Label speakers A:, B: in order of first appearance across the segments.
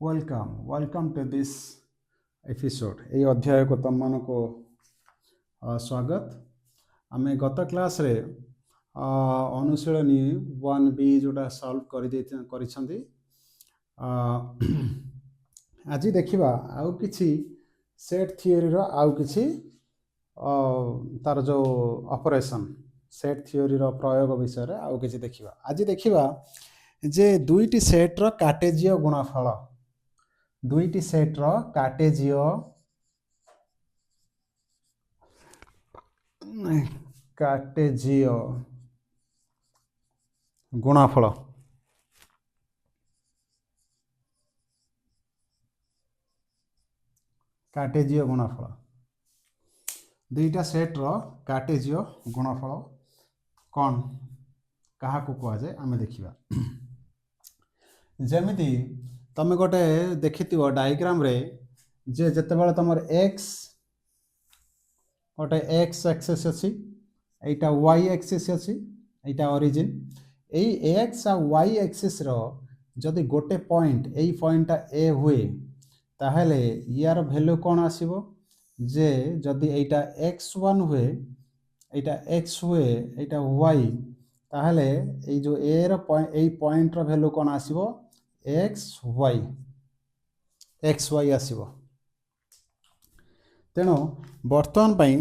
A: Welcome to this episode ये अध्याय को तुम मान को स्वागत। आम गत क्लास रे अनुशीलनी 1B जोटा सॉल्व कर आज देखिबा आउ किछि सेट थियोरी रो आउ किछि तार जो ऑपरेशन सेट थियोरी रो प्रयोग विषय रे आउ किछि देखिबा। आज देखिबा जे दुईटी सेट रो कार्टेजीय गुणफल दुईटी सेट रो कार्टेजीय गुणफल दुईटा सेट रो कार्टेजीय गुणफल कौन कहा को कह जाए आमे देखिबा। जेमिति तमे गोटे देखिथिबो डायग्राम रे जे जतेबेले तमर x गोटे x एक्सिस अछि एटा y एक्सिस अछि एटा ओरिजिन एई x आ y एक्सिस रो जदि गोटे पॉइंट एई पॉइंटटा a हुए ताहले यार वैल्यू कोन आसीबो जे जदि एटा x1 हुए एटा x हुए एटा y ताहले एई जो a रो एई पॉइंट रो वैल्यू कोन आसीबो xy आसीबो। तेणु बर्तमान पई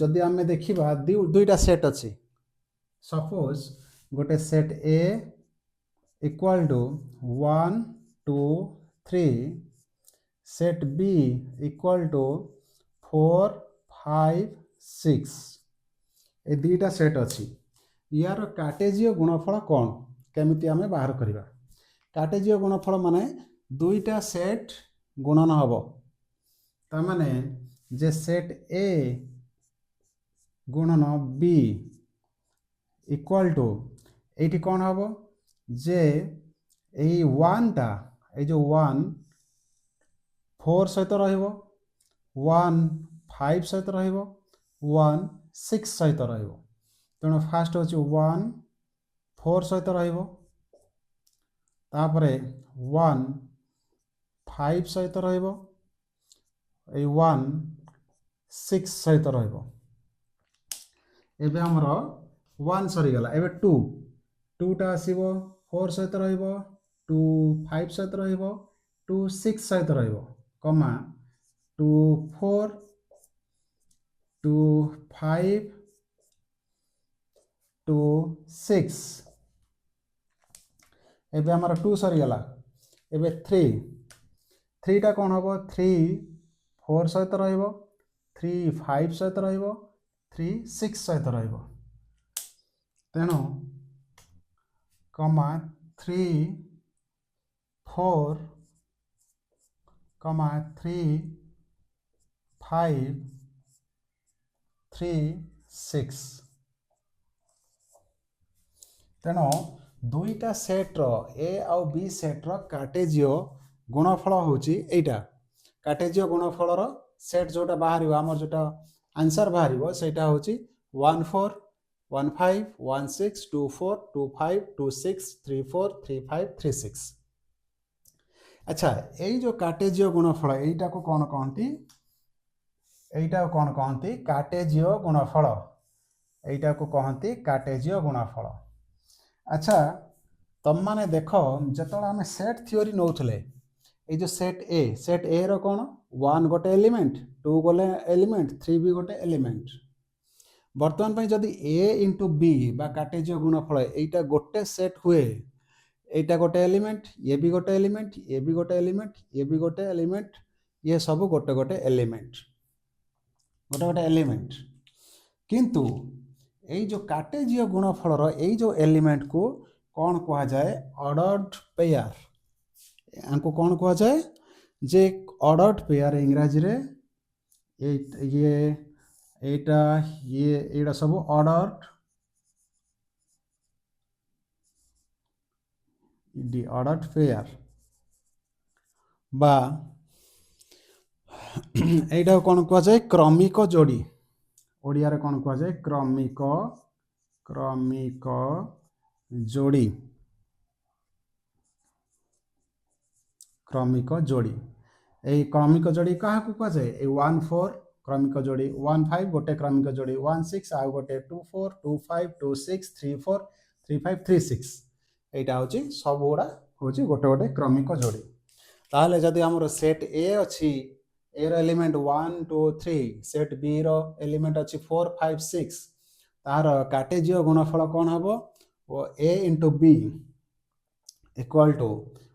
A: जदि आमे देखिबा दुईटा सेट अछि सपोज गोटे set A equal to 1 2 3 set B equal to 4 5 6 ए दुईटा सेट अछि यार कार्टेजीय गुणफल कोन केमिति आमे बाहर करिबा। कार्टेजीय गुणफल माने दुईटा सेट गुणन हबो ता माने जे सेट A गुणन B इक्वल टू एटी कौन हबो जे एई 1 टा ए जो 1 4 सहित रहिबो 1 5 सहित रहिबो 1 6 सहित रहिबो। तेणु फास्ट होची 1 4 सहित रहिबो तापरे 1 5 सहित रहिबो ए 1 6 सहित रहिबो। एबे हमरो 1 सरी गला एबे 2 टा आसीबो 4 सहित रहिबो 2 5 सहित रहिबो 2 6 सहित रहिबो कमा 2 4 2 5 2 6 एबे हमारा 2 सरी गला एबे 3 टा कौन हबो 3 4 सहित रहिबो 3 5 सहित रहिबो 3 6 सहित रहिबो। तेणु कमा 3 4 कमा 3 5 3 6 तेणु दुईटा सेट रो A आउ B सेट रो कार्टेजीय गुणफल होची एटा कार्टेजीय गुणफल रो सेट जोटा बाहरिबो हमर जोटा आंसर बाहरिबो सेटा होची 1 4 1 5 1 6 2 4 2 5 2 6 3 4 3 5 3 6। अच्छा एई जो कार्टेजीय गुणफल एटा को कोन कहंती कार्टेजीय गुणफल एटा को कहंती कार्टेजीय गुणफल। अच्छा तुम माने देखो जतला हमें सेट थ्योरी नौथले ए जो सेट ए रो कोन 1 गोटे एलिमेंट 2 गोले एलिमेंट 3 भी गोटे एलिमेंट वर्तमान पई जदी A इंटू B बा कार्टेजीय गुणफल एटा गोटे सेट हुए एटा गोटे एलिमेंट ये भी गोटे एलिमेंट ये भी गोटे एलिमेंट ये भी गोटे एलिमेंट ये सब गोटे गोटे एलिमेंट किंतु ए जो कार्टेजीय गुणफल रो ए जो एलिमेंट को कौन कहा जाए ऑर्डर्ड पेयर आंको कौन कहा जाए जे ऑर्डर्ड पेयर इंग्रजी रे ये एटा ये एटा सब ऑर्डर्ड पेयर बा एटा कौन कहा जाए क्रमिक जोड़ी ओडिया रे कौन कहा जाए क्रमिक जोड़ी क्रमिक जोड़ी এই क्रमिक जोड़ी क्या कह जाए 1 4 क्रमिक जोड़ी 1 5 गोटे क्रमिक जोड़ी 1 6 आउ गोटे 2 4 2 5 2 6 3 4 3 5 3 6 এইটা হচ্ছে সব গুড়া হচ্ছে গোটে গোটে क्रमिक जोड़ी ताहले जदि हमर सेट ए अच्छी ए रो एलिमेंट 1 2 3 सेट बी रो एलिमेंट अच्छी 4 5 6 तार कार्टेजीय गुणफल कौन हम वो ए इंटू बी इक्वल टू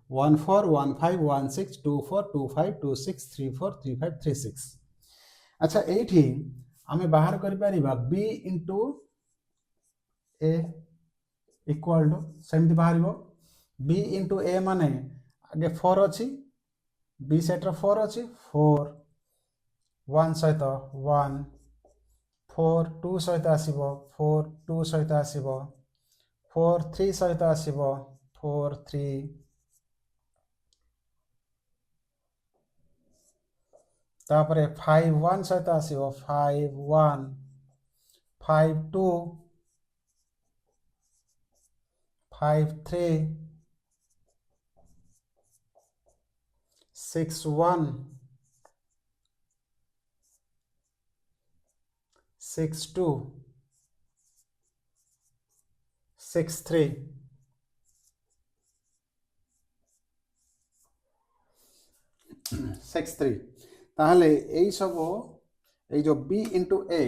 A: 1 4 1 5 1 6 2 4 2 5 2 6 3 4 3 5 3 6 अच्छा ये आम बाहर कर B into A equal to सेमती बाहर बी इंटू ए माने आगे 4 अच्छी बी सेट रो 4 अच्छी 4 1 सहित 1 4 2 सहित आसीबो 4 2 सहित आसीबो 4 3 सहित आसीबो 4 3 तापरे 5 1 सहित आसीबो 5 1 5 2 5 3 6 1 6 2 6 3 6 3 ताहले यही सब ये जो बी इंटू ए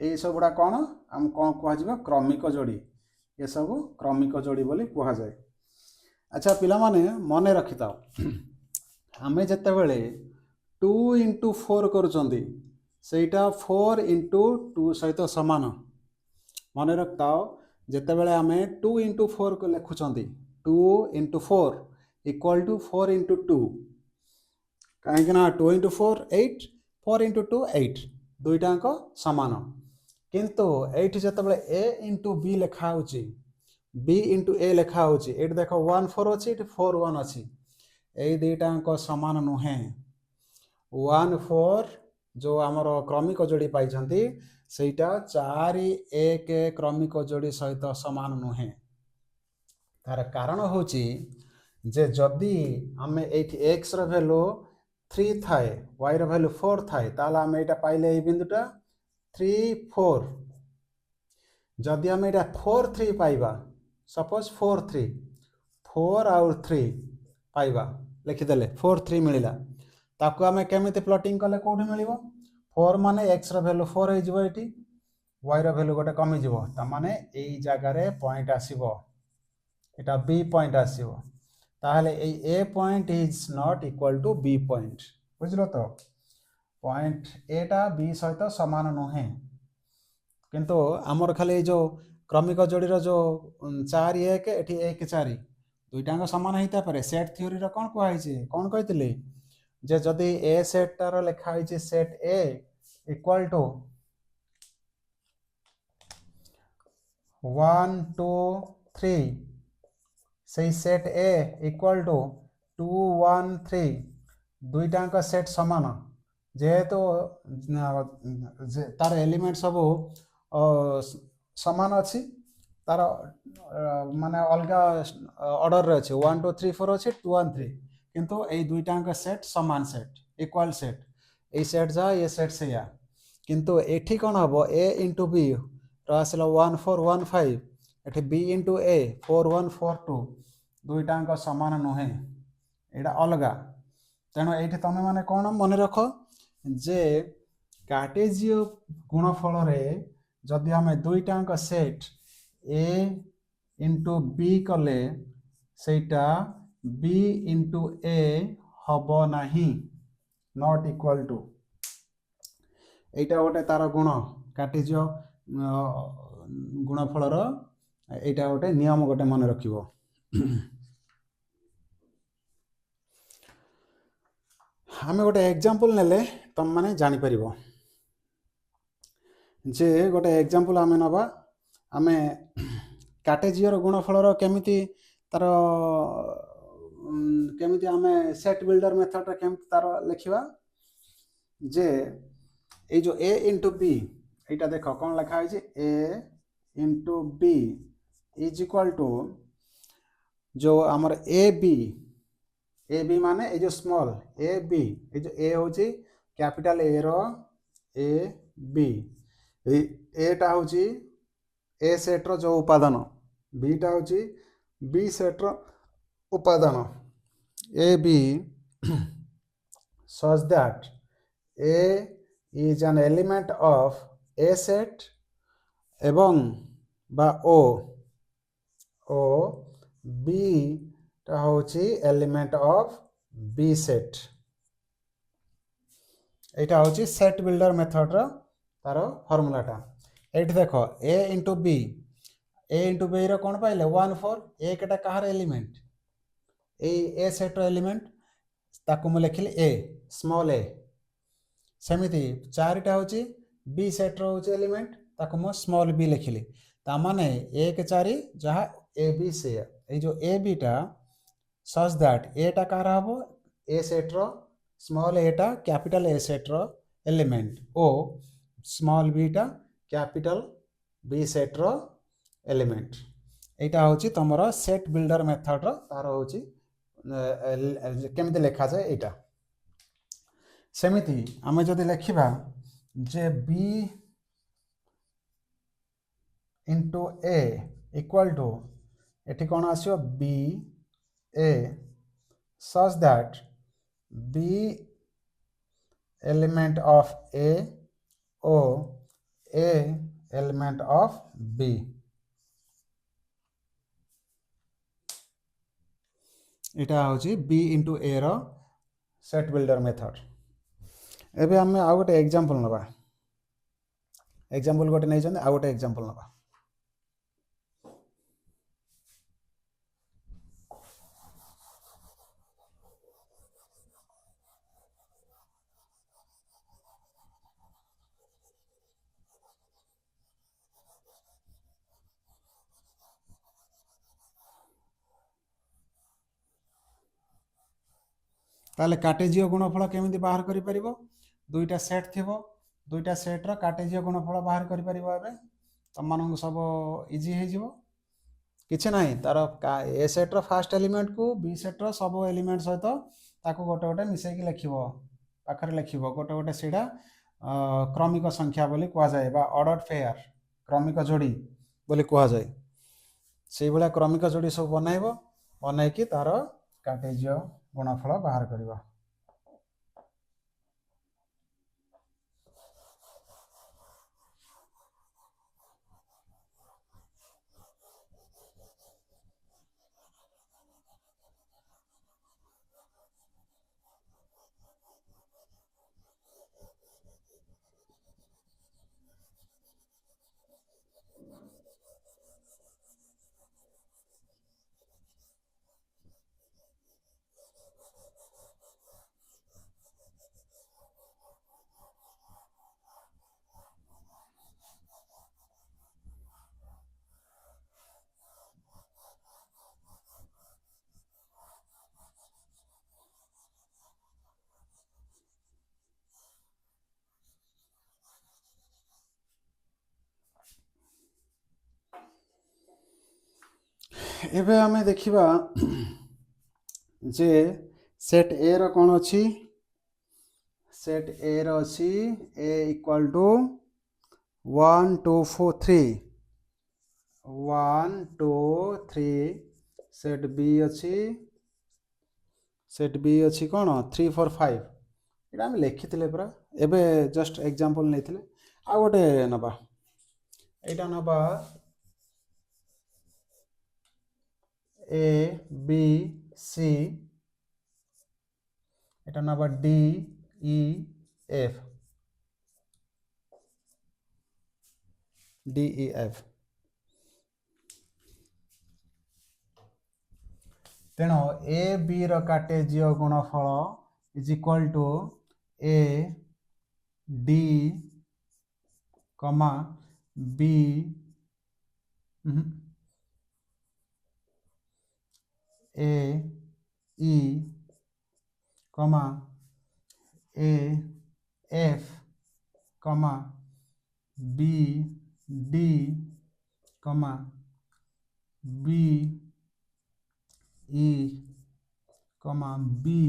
A: ये सब गुड़ा कौन आम कौन कह क्रमिक जोड़ी ये सब क्रमिक जोड़ी बोली कह जाए अच्छा पिला माने मन रखी था आम जिते बड़े 2 इंटू 4 करुँच सेटा 4 इंटू 2 सहित सामान मन रखता जिते बड़े आम 2 इंटू 4 को लिखुंट 2 इंटू 4 इक्वल टू 4 इंटू 2 कहीं 2 इंटू 4 8 4 इंटू 2 8 दुईटाक सामान किंतु एठी जतबे ए इंटू बी लिखा होची बी इंटू ए लिखा होची एठी देखो 1 4 अच्छी एठी 4 1 अच्छी ए दुईटाक सामान नुहे 1 4 जो आमर क्रमिक जोड़ी पाई सेटा 4 1 क्रमिक जोड़ी सहित सामान नुहे तार कारण होची जे जदि आम एठी एक्स रो वैल्यू 3 थाए वाई रो वैल्यू 4 थाए ताला आम एटा पाइले ए बिंदुटा 3 4 जदि आम एटा 4 3 पाइबा सपोज 4 3 4 आउ 3 पाइबा लिखिदेले 4 3 मिलिला ताकू आम केमिति प्लॉटिंग कले कोठी मिलिबो 4 माने x रो वैल्यू 4 हो जिवो एटी y रो वैल्यू गोटे कमी जिवो ता माने एई जागा रे पॉइंट आसीबो एटा b पॉइंट आसीबो ताहले एई a point is not equal to b point बुझलो तो पॉइंट एटा b सहित समान नुहे किंतु आमर खाली जो क्रमिक जोड़ी जो 4 1 एठी 1 4 दुईटाक सामान होता पारे सेट थ्योरी रो कौन कहुई कौन कहते जे जदि ए सेट तार लिखाई सेट ए इक्वल टू 1 2 3 से सेट ए इक्वल टू 2 1 3 दुईटाक सेट सामान जेहेतु तार एलिमेंट सब सामान अच्छी तार माने अलग ऑर्डर रे अच्छे 1 2 3 4 अच्छे 2 1 3 किंतु ए दुईटाक सेट सामान set equal set A set जा ये सेट से या किंतु एठी कौन हम ए इंटू बी आसला 1 4 1 5 एठी बी इंटू ए 4 1 4 2 दुईटाक सामान नुहे एटा अलग तेणु ये तुम मैंने कौन मन रख जे कार्टेजीय गुणफल जदि आम दुईटाक सेट ए इंटू बी कले सेटा बी इंटू ए हब नाही नॉट इक्वल टू एटा गोटे तार गुण कार्टेजीय गुणफलर एटा गोटे नियम गोटे मन रखिबो आम गोटे एग्जांपल नेले तुम माने जानी परिबो जे गोटे एग्जांपल आम नबा आम कार्टेजीयर गुणफलर केमिति तार केमिति आम सेट बिल्डर मेथड केमिति तार लिखिबा जे ए जो ए इंटू बी एटा देख कौन लिखा है A into B is equal to जो आमर ए बी ए बी माने ए जो स्मॉल ए बी ए जो ए होची capital A row A B ए टा होची ए सेट रो जो उपादान बी टा होची बी सेट रो उपादान A B such that A is an element of A set এবং বা ও B টা হচ্ছে এলিমেন্ট অফ বি সেট এইটা হচ্ছে সেট বিল্ডর মেথডর তার ফর্মুলাটা এইটি দেখো এ ইন্টু বি র কোণ পাইলে 1 4 এ কেটা কাহার এলিমেন্ট এই এ সেটর এলিমেন্ট তাকে মু লিখিলি এ স্মল এ সেমিতি 4টা হচ্ছে বি সেটর হচ্ছে এলিমেন্ট তাকে মু স্মল বি লিখিলি তা মানে 1 4 যাহা ए बी से ये जो ए बी टा सच दैट ए टा कार हबो ए सेट रो स्मॉल ए टा कैपिटल ए सेट रो एलिमेंट ओ स्मॉल बी टा कैपिटल बी सेट रो एलिमेंट एटा होची तमरो सेट बिल्डर मेथड रो तार होची केमिति लेखा जाय एटा सेमिति आमे जदि लेखिबा जे B into A equal to एठी कौन आसियो B A such that B element of A ओ ए एलिमेंट ऑफ बी इटा होची बी इंटू ए रो सेट बिल्डर मेथड एबे हमें आउ गोटे एग्जांपल नबा एग्जांपल गोटे नै जंदे आउ गोटे एग्जांपल नबा ताले कार्टेजीय गुणफल केमिति बाहर करि परिबो दुईटा सेट थिबो दुईटा सेट रो कार्टेजीय गुणफल बाहर करि परिबो एबे तमन सब इजी हे जिवो किछि नाही तार ए सेट रो फर्स्ट एलिमेंट को बी सेट रो सब एलिमेंट सहित ताको गोटे गोटे मिसै कि लिखिबो पाखरे लिखिबो गोटे गोटे सेडा क्रमिक संख्या बोली कुआ जाय बा ऑर्डर पेयर क्रमिक जोड़ी बोली कुआ जाय सेई भला क्रमिक जोड़ी सब बनाइबो बनाइ कि तार कार्टेजीय गुणफल बाहर करिबा एबे हमें देखिबा जे सेट ए रो कोन अछि सेट ए रो अछि ए इक्वल टू 1 2 4 3 1 2 3 सेट बी अछि कोन 3 4 5 एटा हम लिखिथिले परा एबे जस्ट एग्जांपल नैथिले आ गोटे नबा एटा नबा ए बी सी एटा नबा D E F D E F तेणु ए बी रो कार्टेजीय गुणफल is equal to A D comma B A E comma A F comma B D comma B E comma B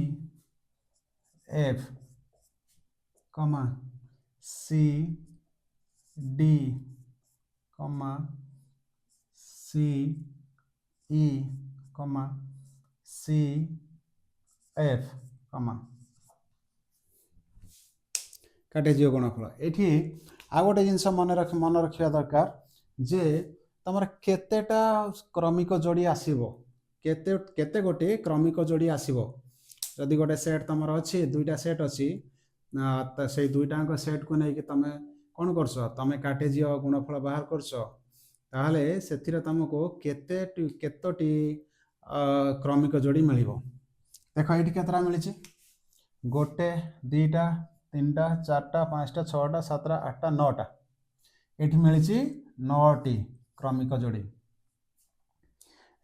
A: F कमा C D कमा सी ई कमा C F कमा कार्टेजीय गुणफल एठी आ गोटे जिनस मन रखा दरकार जे तमर केतेटा क्रमिक जोड़ी आसीबो केते गोटे क्रमिक जोड़ी आसीबो जदि गोटे सेट तमर अछि दुईटा सेट अछि त से दुईटाक सेट को नहीं कि तमे कोन करछ तमे कार्टेजीय गुणफल बाहर करछ ताहले सेथिरे तुमको केतोटी क्रमिक जोड़ी मिलिबो देखो एठी केतरा मिलिछि गोटे दुईटा तीनटा चारटा पांचटा छटा सातटा आठटा नौटा एठी मिलिछि 9टी क्रमिक जोड़ी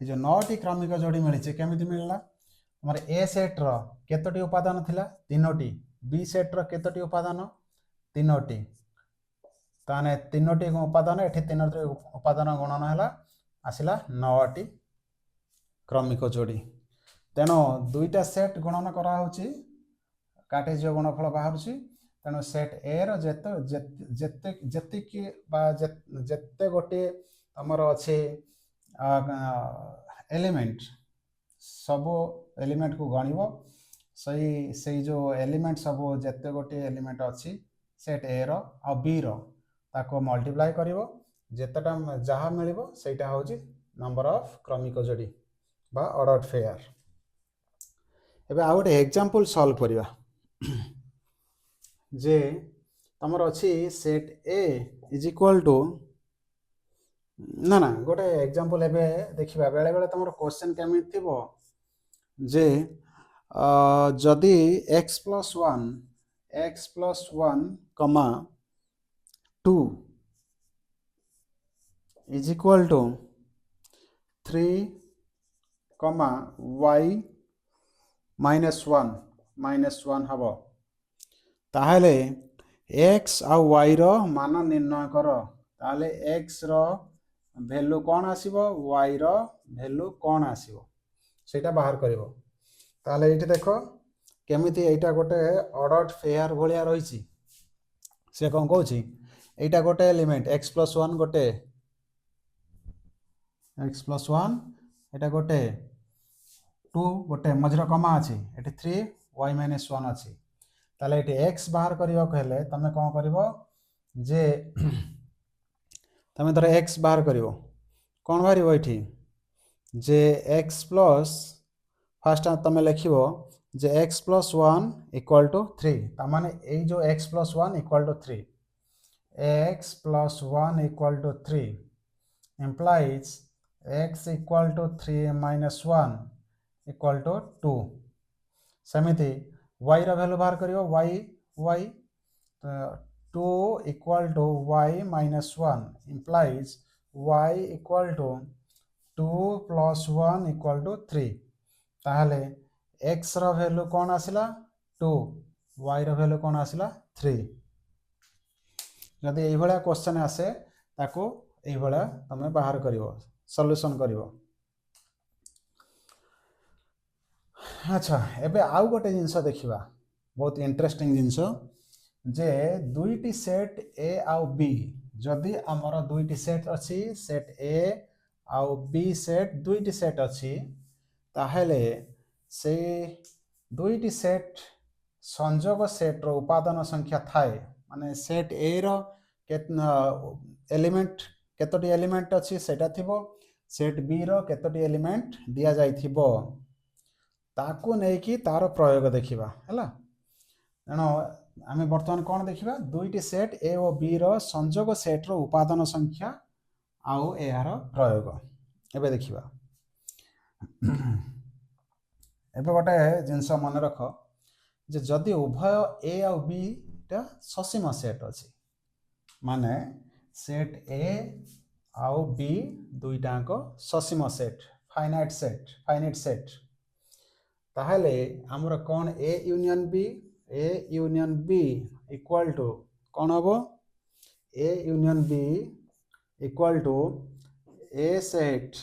A: ये जो 9टी क्रमिक जोड़ी मिलिछि केमिति मिलला हमर ए सेट रो केतोटी उपादान थिला 3टी बी सेट रो केतोटी उपादान 3टी ताने 3टी उपादान एठी 3टी उपादान गणना हला आसिला 9टी क्रमिक जोड़ी तेनो दुईटा सेट गणना करा होछि कार्टेजीय गुणफल बाहरुछि तेणु सेट ए रो जेते गोटे हमर अछि एलिमेंट सब एलिमेंट को गणिबो सही जो एलिमेंट सब जेते गोटे एलिमेंट अछि set A row uh B रो ताको मल्टीप्लाई करिवो जेतेटा जहा मिलिबो सेटा होछि नंबर ऑफ क्रमिक जोड़ी बा ऑर्डर्ड पेयर एबे आ गोटे एग्जांपल सॉल्व करिवा जे तमर अछि set A is equal to ना ना गोटे एग्जांपल एबे देखिबा बेले बेले तमर क्वेश्चन केमि थिबो जे जदि x plus 1 comma 2 is equal to 3 comma y minus 1 हबो ताहले x आ y रो मान निर्णय करो ताहले x रो वैल्यू कोन आसीबो y रो वैल्यू कोन आसीबो सेटा बाहर करिवो ताहले एठी देखो केमिति एटा गोटे ऑर्डर्ड पेयर भलिया रहिछि से कोन कहउछि एटा गोटे एलिमेंट x plus 1 गोटे x plus 1 एटा गोटे 2 गोटे मझरो कमा अछि एठी 3 y minus 1 अछि ताले एठी x बाहर करियो कहले तमे कोन करिवो जे तमे धर x बाहर करिवो कोन बाहरिवो एठी जे x plus फर्स्ट तमे लिखिवो जे x plus 1 equal to 3 तामाने ए जो x plus 1 equal to 3 x plus 1 equal to 3 implies x equal to 3 minus 1 equal to 2 समिति y रो वैल्यू बाहर करियो y 2 equal to y minus 1 implies y equal to 2 plus 1 equal to 3 ताहले x रो value कोन आसिला 2 y रो value कोन आसिला 3 जदि एई भलिया question आसे ताको एई भलिया तमे बाहर करिवो solution करिवो अच्छा एबे आउ गोटे जिंस देखिबा बहुत इंटरेस्टिंग जिंस जे दुईटी सेट ए आउ बी जदि हमर दुईटी सेट अछि सेट ए आउ बी सेट दुईटी सेट अछि ताहेले से दुईटी सेट संयोग सेट रो उपादान संख्या थाए माने सेट ए रो एलिमेंट केतोटी एलिमेंट अछि सेटा थिबो सेट बी रो केतोटी एलिमेंट दिया जाय थिबो ताको नै कि तार प्रयोग देखिबा हला एनो आमे वर्तमान कोन देखिबा दुईटी सेट ए और बी रो संयोग सेट रो उपादान संख्या आउ एहार प्रयोग एबे देखिबा एबे गोटे जिनस मन रख जे जदि उभय ए आ बी टा ससीम सेट अछि माने सेट ए आ बी दुईटाको ससीम सेट फाइनाइट सेट ताहले हमर कोन A union B equal to कोन हबो A union B equal to A set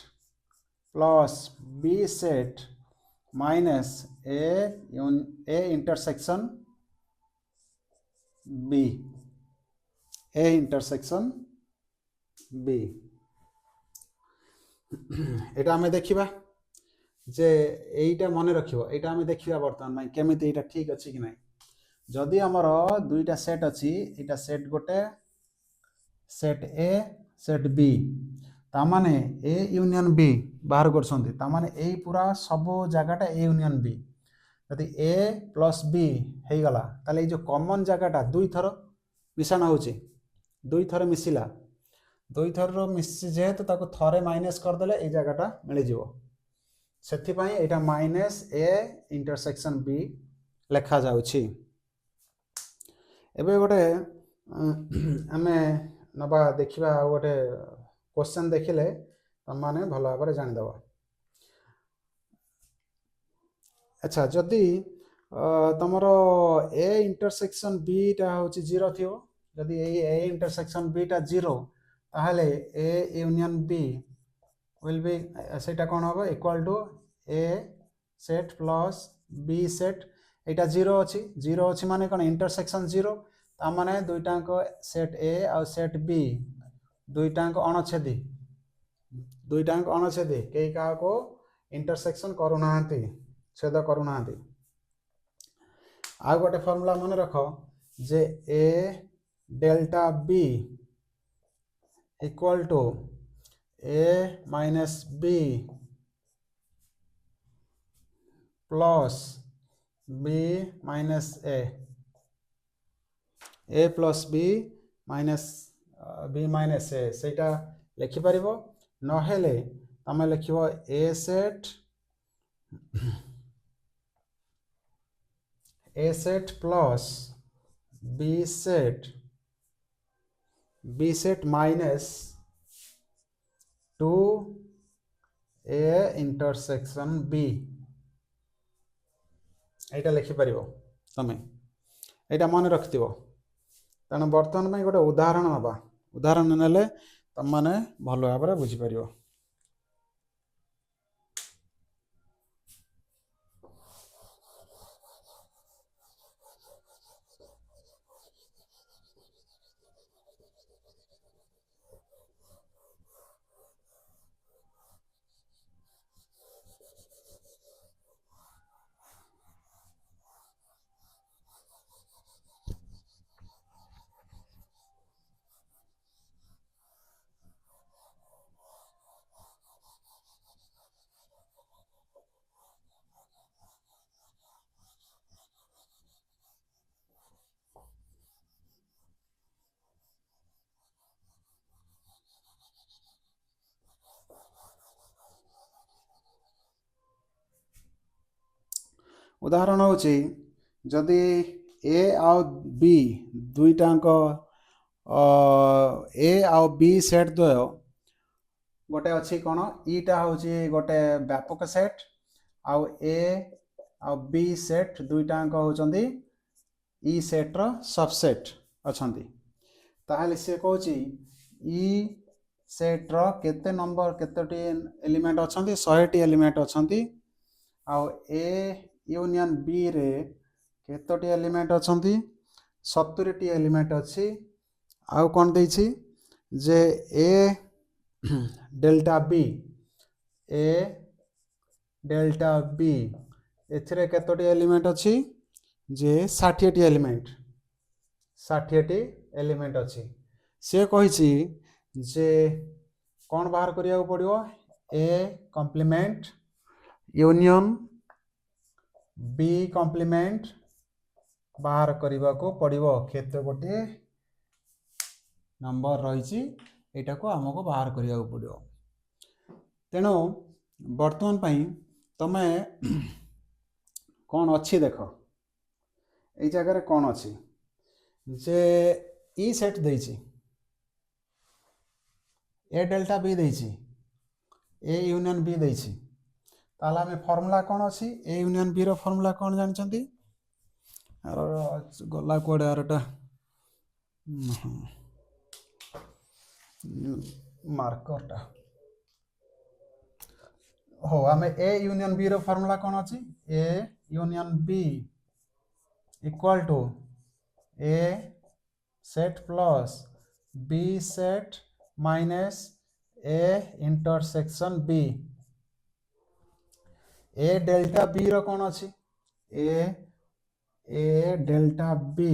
A: plus B set minus A intersection B, A intersection B एटा हमें देखिबा जे एटा मन रखिबो एटा हमें देखिबा वर्तमान केमिति एटा ठीक अछि कि नहीं। जदि हमर दुईटा सेट अछि, एटा सेट गोटे सेट ए सेट बी, तामाने ए यूनियन बी बाहर करछन्ती, तामाने ए पूरा सब जगहटा ए यूनियन बी। यदि ए प्लस बी हे गला ताले जो कॉमन जगहटा दुई थर मिशाण होची, दुई थर मिसिला, दुई थर मिसी जेहेतु ताको थरे माइनस कर देले ए जगहटा मिल जिवो, सेथि पई एटा माइनस ए इंटरसेक्शन बी लेखा जाउची। एबे गोटे आमे नबा देखिबा गोटे क्वेश्चन देखिले तम माने भलो भाबरे जानि दबो। अच्छा जदि तमरो ए इंटरसेक्शन बी टा होची 0 थियो, जदि ए इंटरसेक्शन बी टा 0 ताहले A union B will be सेटा कोन होबो equal to A set plus B set. एटा 0 अछि, 0 अछि माने कोन इंटरसेक्शन 0, ता माने दुईटांक सेट ए और सेट बी दुईटांक अणछेदी, दुईटांक अणछेदी केई का को इंटरसेक्शन करू नाहंती, छेद करू नाहंती। आ गोटे फार्मूला मन रखो जे A delta B equal to A minus B plus B minus A plus B minus A सेटा लिखि परिबो। नहेले तमे लिखिबो A set plus B set minus 2 A intersection B एटा लिखि परिबो तमे, एटा मन रखिथिबो। तेणु बर्तमान में गोटे उदाहरण नबा, उदाहरण नेले तम माने भलो भाबरे बुझी परिबो। उदाहरण होची जदि ए आउ बी दुईटांक ए आउ बी सेट द्वय गोटे अच्छी कौन ईटा हूँ गोटे व्यापक सेट आउ ए आउ बी सेट दुईटांक होचंदी ई सेट रो सबसेट अछंती। ताहले से कहूची ई सेट रो केते नंबर केतोटी एलिमेंट अछंती 100 टी एलिमेंट अछंती आउ ए यूनियन बी रे केतोटी एलिमेंट अछंती 70 टी एलिमेंट अछि। आउ कोन देछि जे ए डेल्टा बी एथिरे केतोटी एलिमेंट अछि जे 60 टी एलिमेंट 60 टी एलिमेंट अछि। से कहिछि जे कोन बाहर करिया पड़िबो A complement union B complement बाहर करने को पड़ो केते गोटे नंबर रही एटा को आमको बाहर करने को पड़ो। तेणु बर्तमान पई तमे कौन अच्छी देख ये जगह कौन अच्छी जे ई सेट देछि ए डेल्टा बी देछि ए यूनियन बी देछि ताला में फॉर्मूला कौन अच्छी ए यूनियन बी रो फॉर्मूला कौन जानचंती गला कोड़े आरटा मार्करटा हो आमे ए यूनियन बी रो फॉर्मूला कौन अच्छी A union B equal to A set plus B set minus A intersection B A delta B रो कौन अच्छी ए डेल्टा बी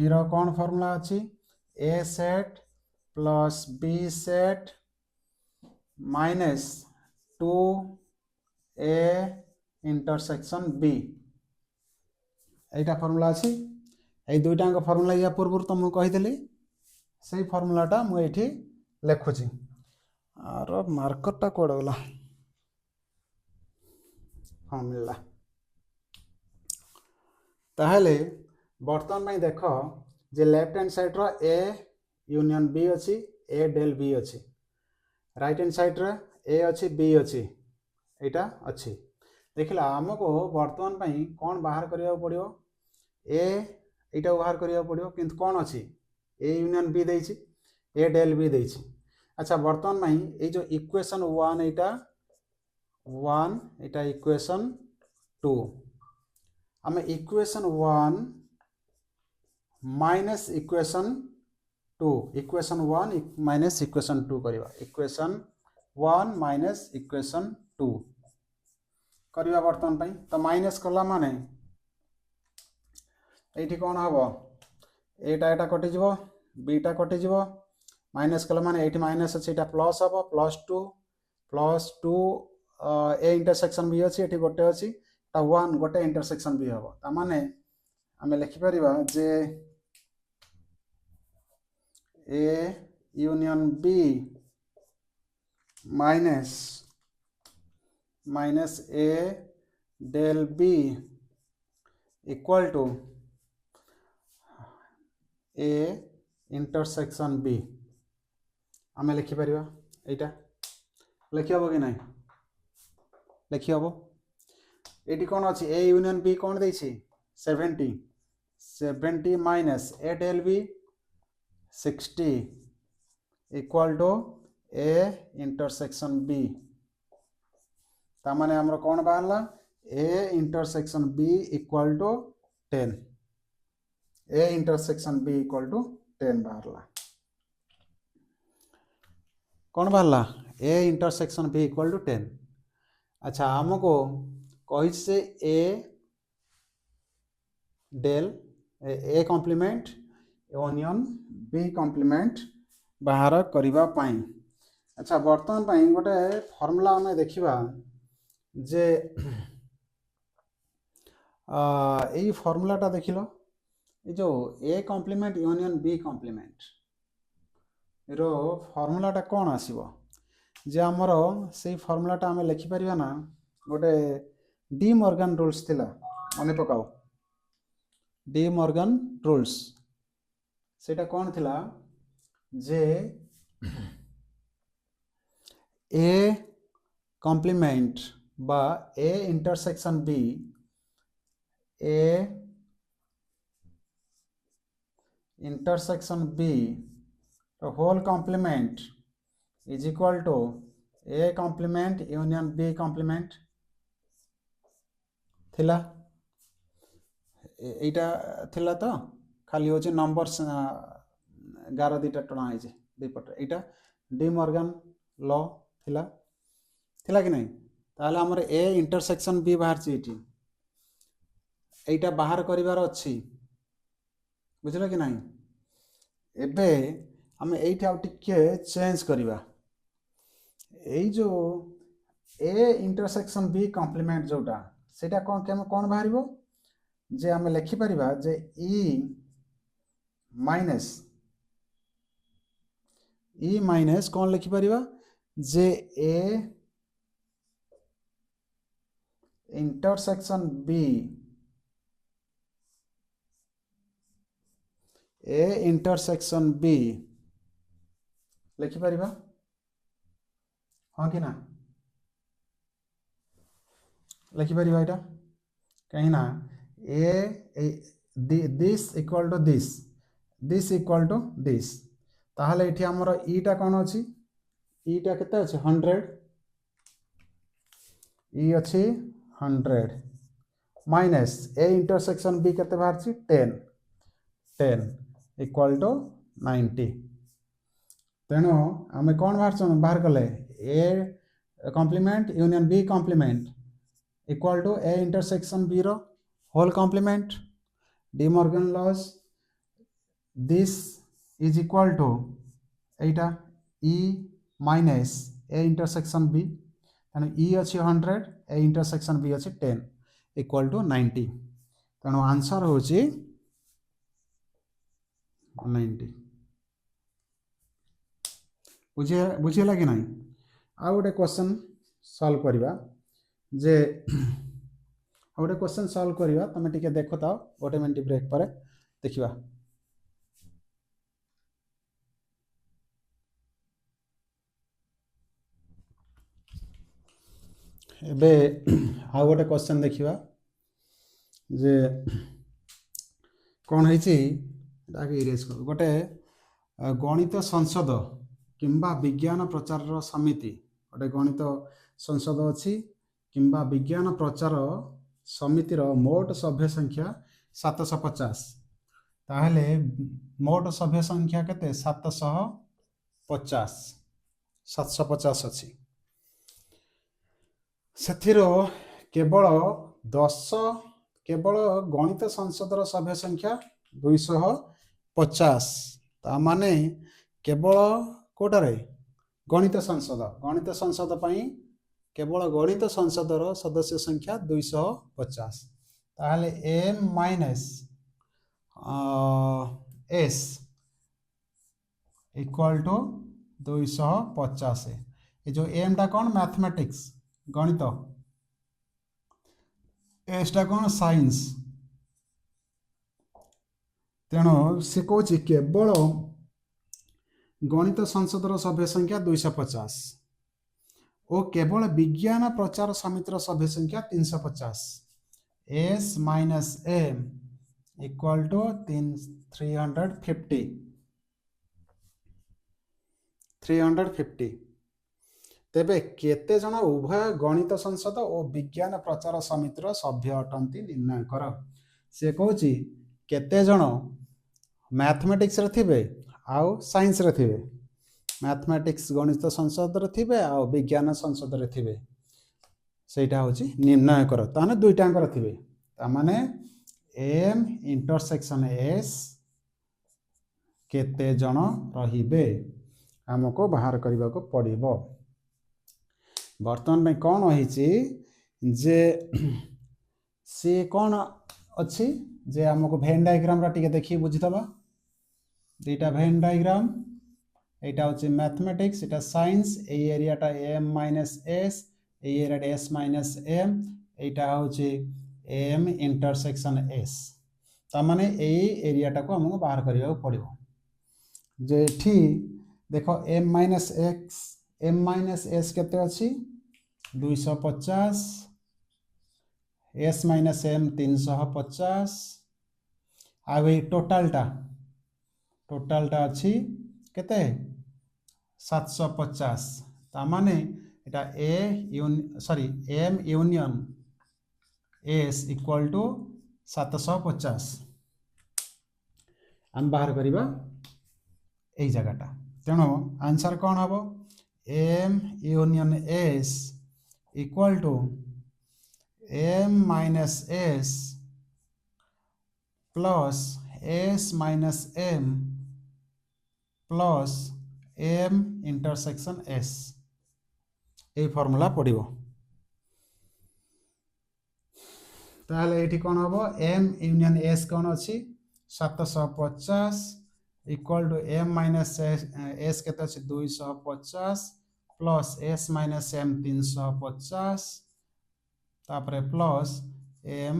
A: रो कौन फॉर्मूला अच्छी A set plus B set minus 2 A intersection B एटा formula अच्छी এই দুইটাଙ୍କ formula या ପୂର୍ବରୁ ତ ମୁଁ କହିଥିଲି ସେଇ ଫର୍ମୁଲାଟା ମୁଁ ଏଇଠି ଲେଖୁଛି ଆର ମାର୍କରଟା କୁଆଡ଼େ ଗଲା ହଁ ମିଳିଲା ତାହେଲେ ବର୍ତ୍ତମାନ ପାଇଁ ଦେଖ ଯେ ଲେଫ୍ଟ ହ୍ୟାଣ୍ଡ ସାଇଡ୍ର ଏ ୟୁନିୟନ ବି ଅଛି ଏ ଡେଲ୍ ବି ଅଛି ରାଇଟ୍ ହ୍ୟାଣ୍ଡ ସାଇଡ୍ରେ ଏ ଅଛି ବି ଅଛି ଏଇଟା ଅଛି ଦେଖିଲା ଆମକୁ ବର୍ତ୍ତମାନ ପାଇଁ କ'ଣ ବାହାର କରିବାକୁ ପଡ଼ିବ ଏ এইটা বাহার করা পড়িব কিন্তু কোন আছে এ ইউনিয়ন বি দেইছি এ ডেল বি দেইছি আচ্ছা বর্তমান মাই এই যে ইকুয়েশন 1 এটা ইকুয়েশন 2 আমি equation 1 minus equation 2 equation 1 minus equation 2 করিবা ইকুয়েশন 1 মাইনাস ইকুয়েশন 2 করিবা বর্তমান পাই তো মাইনাস করলা মানে এইটি কোন হবো এটা এটা কটি যাব বিটা কটি যাব মাইনাস কলা মানে এইটি মাইনাস আছে এটা প্লাস হবো +2 ए इंटरसेक्शन बी अछि एठी गोटे अछि ता 1 गोटे इंटरसेक्शन बी हबो ता माने हमें लिखि परिबा जे A union B minus A डेल B equal to A intersection B आम लिखिपर यहाँ लिखी हम कि ना लिखी हम ये कौन अच्छी ए यूनियन बी कौन दे 70 माइनस ए डेल B 60 equal to A intersection B तामाने हमरो कौन बाहरला A intersection B equal to 10 A intersection B equal to 10 बाहरला कौन बाहरला A intersection B equal to 10 अच्छा हमको कही से ए डेल A complement union B complement बाहर करिबा पाई अच्छा वर्तमान पाई गोटे फॉर्मूला हमें देखिबा जे यही फॉर्मूलाटा देखिलो ये जो A complement union B complement रो फॉर्मूलाटा कौन आसीबो जे हमर से फॉर्मूलाटा हमें लिखि परिबा ना गोटे डी मॉर्गन रूल्स थिला मने पकाओ डी मॉर्गन रूल्स सेटा कौन थिला जे ए कॉम्प्लीमेंट बा A intersection B A intersection B whole complement is equal to A complement union B complement थिला एटा थिला तो खाली होचे नंबर 11 दुटा टणा है दुई पट एटा डी मॉर्गन लॉ थिला थिला कि नहीं ताहले हमर ए इंटरसेक्शन बी बाहर छी एटा बाहर करिवार अछि बुझलो कि नहीं एबे हम एठी आउ टिके चेंज करिवा एई जो ए इंटरसेक्शन बी कॉम्प्लीमेंट जोटा सेटा कोन कोन बाहरिबो जे हम लिखि परिबा जे ई माइनस कौन लिखि परिबा जे A intersection B A intersection B लिखि परिबा हाँ कि ना लिखि परिबा एटा कहीं ना A this equal to this equal to this ताहले एठी हमर ईटा कौन अछि ईटा केते अछि 100 ई अछि 100 माइनस ए इंटरसेक्शन बी केते बाहर 10 इक्वल टू 90 तेणु आम कौन बाहर कले A complement union B complement equal to A intersection B रो whole complement De Morgan laws this is equal to एटा E minus A intersection B तेणु ई अच्छी 100 ए इंटरसेक्शन बी अच्छी 10 इक्वल टू 90 तेणु आंसर हूँ 90 बुझीला कि नहीं आ गोटे क्वेश्चन सॉल्व करवा जे आ गोटे क्वेश्चन सॉल्व करवा तुम टिके देख था गोटे मिनट ब्रेक पर देखा एबे आ गोटे क्वेश्चन देखा जे कौन है इरेज कर गोटे गणित संसद किंबा विज्ञान प्रचार समिति गोटे गणित संसद अच्छी किंबा विज्ञान प्रचार समितिर मोट सभ्य संख्या 750 ताहले मोट सभ्य संख्या केते 750 अच्छी सेथिरो केवल 10 केवल गणित संसदर सभ्य संख्या 250 ता माने केवल कोटारे गणित संसद पई केवल गणित संसदर सदस्य संख्या 250 ताहले m minus s equal to 250 ये जो m टा कौन मैथमेटिक्स गणित s टा कौन साइंस तेणु से कौच केवल गणित संसदर सभ्य संख्या 250 और केवल विज्ञान प्रचार समितिर सभ्य संख्या 350 s minus m equal to 350 तेबे केते जन उभय गणित संसद और विज्ञान प्रचार समितिर सभ्य अटंती निर्णय कर से कहूची केते जन मैथमेटिक्स रे थिबे आउ साइंस रे थिबे मैथमेटिक्स गणित संसद रे थिबे आउ विज्ञान संसद रे थिबे सेटा होची निर्णय कर ताने दुईटांकर थिबे ता माने m इंटरसेक्शन s केते जन रहिबे हमको बाहर करबा को पड़िबो वर्तमान में कौन होईची जे से कौन अच्छी जे हमको वेन डायग्राम रा टिके देखि बुझितबा दुईटा वेन डायग्राम एटा होची मैथमेटिक्स एटा साइंस ए एरियाटा m माइनस s ए एरियाटा s माइनस m एटा होची m इंटरसेक्शन s ता माने ए एरियाटा को हमको बाहर करबा पड़िबो जे ठी देखो m माइनस s केते अछि 250 s माइनस m 350 आ टोटालटा अच्छी केते 750 ता माने एटा m union s equal to 750 हम बाहर करिबा एई जगहटा तेणु आंसर कौन हम m union s equal to m minus s plus s minus m plus m intersection s ये फॉर्मूला पड़िबो ताहले एठी कौन हम m यूनियन s कौन अछि 750 equal to m minus s केते अछि 250 प्लस s माइनस m 350 तापरे प्लस m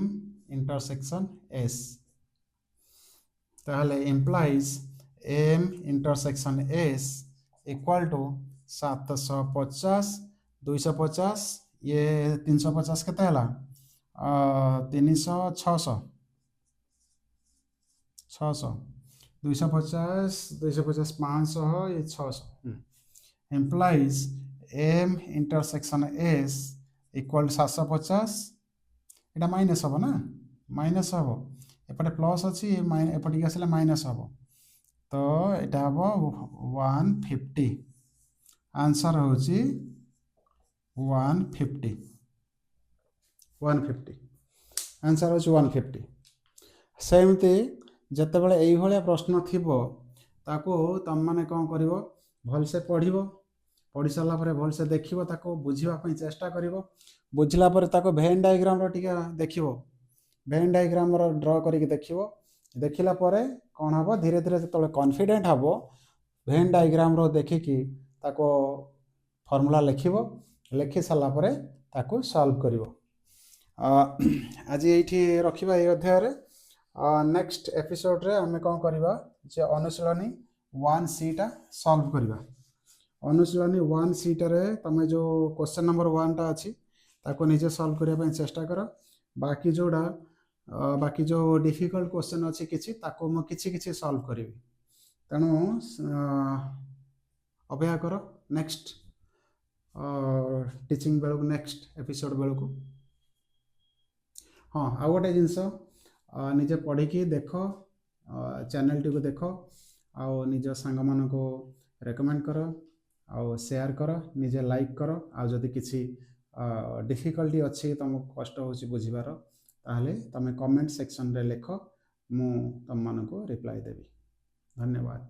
A: इंटरसेक्शन s ताहले implies m intersection s equal to 750 250 ये 350 केते हला 300 600 250 500 ये 600 implies m intersection s equal 750 এটা माइनस हम ना माइनस हम एपटे प्लस अच्छी एपटिक आसले माइनस हम तो यहाँ हम 150 आंसर हूँ 150 आंसर हूँ 150 सेमती जितेबाला ये प्रश्न थी ताको तुम मैंने कौन कर भलसे पढ़ पढ़ी सारा भलसे देख बुझापी चेष्टा कर बुझला भेन डायग्राम देख भेन डायग्राम ड्र कर देखला कौन हम धीरे धीरे जो कॉन्फिडेंट हम भेन डायग्राम देखिकी फॉर्मूला लिखि सारापर ताको सॉल्व कर आज ये रखा ये अध्याय नेक्स्ट एपिसोड रे आमे कौन करवा जे अनुशीलनी 1C टा सॉल्व करवा अनुशीलनी 1C रे तमे जो क्वेश्चन नंबर 1 टा अच्छी ताको निजे सॉल्व करने चेष्टा कर बाकी जो डिफिकल्ट क्वेश्चन अच्छी किसी ताको मो किछि सॉल्व करी तेणु अपेक्षा कर नेक्स्ट टीचिंग बेलू नेक्स्ट एपिसोड बेलू हाँ आउ गोटे जिनस निजे पढ़ी देख चैनल टी को देख आउ निज सांग मान को रेकमेंड कर आउ शेयर कर निजे लाइक कर आउ जदि किसी डिफिकल्टी अच्छी तुमको कष्ट हो बुझीबार ताहले तमे कमेंट सेक्शन रे लिख मु तुम मान को रिप्लाई देवी। धन्यवाद।